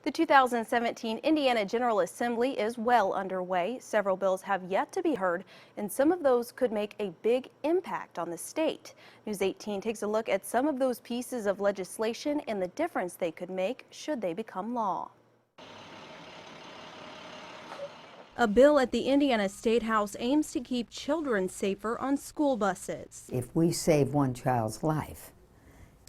The 2017 Indiana General Assembly is well underway. Several bills have yet to be heard, and some of those could make a big impact on the state. News 18 takes a look at some of those pieces of legislation and the difference they could make should they become law. A bill at the Indiana State House aims to keep children safer on school buses. If we save one child's life,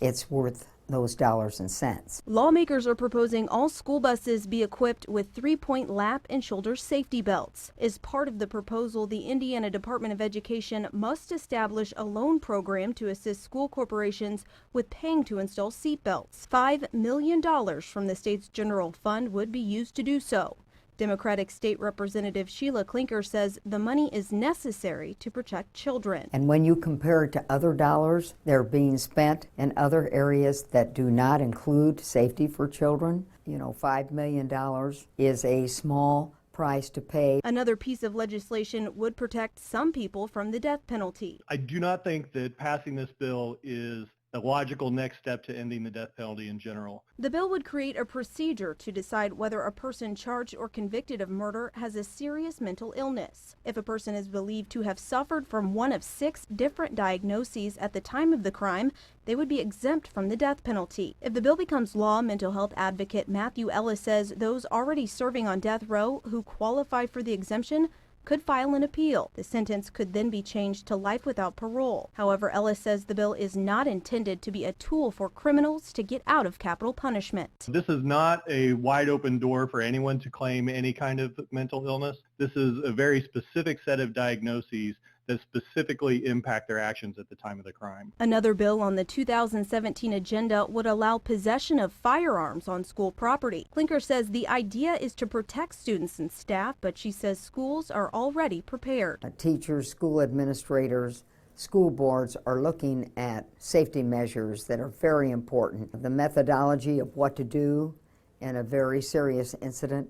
it's worth those dollars and cents. Lawmakers are proposing all school buses be equipped with 3-point lap and shoulder safety belts. As part of the proposal, the Indiana Department of Education must establish a loan program to assist school corporations with paying to install seat belts. $5 million from the state's general fund would be used to do so. Democratic State Representative Sheila Klinker says the money is necessary to protect children. And when you compare it to other dollars that are being spent in other areas that do not include safety for children, $5 million is a small price to pay. Another piece of legislation would protect some people from the death penalty. I do not think that passing this bill is a logical next step to ending the death penalty in general. The bill would create a procedure to decide whether a person charged or convicted of murder has a serious mental illness. If a person is believed to have suffered from one of 6 different diagnoses at the time of the crime, they would be exempt from the death penalty. If the bill becomes law, mental health advocate Matthew Ellis says those already serving on death row who qualify for the exemption could file an appeal. The sentence could then be changed to life without parole. However, Ellis says the bill is not intended to be a tool for criminals to get out of capital punishment. This is not a wide open door for anyone to claim any kind of mental illness. This is a very specific set of diagnoses that specifically impact their actions at the time of the crime. Another bill on the 2017 agenda would allow possession of firearms on school property. Klinker says the idea is to protect students and staff, but she says schools are already prepared. Teachers, school administrators, school boards are looking at safety measures that are very important. The methodology of what to do in a very serious incident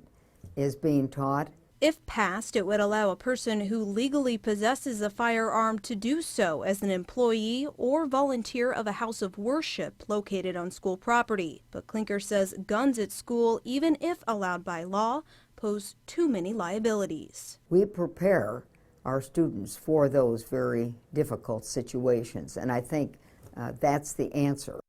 is being taught. If passed, it would allow a person who legally possesses a firearm to do so as an employee or volunteer of a house of worship located on school property. But Klinker says guns at school, even if allowed by law, pose too many liabilities. We prepare our students for those very difficult situations, and I think that's the answer.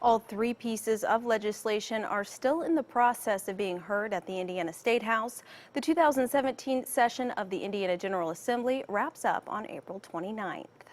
All 3 pieces of legislation are still in the process of being heard at the Indiana State House. The 2017 session of the Indiana General Assembly wraps up on April 29th.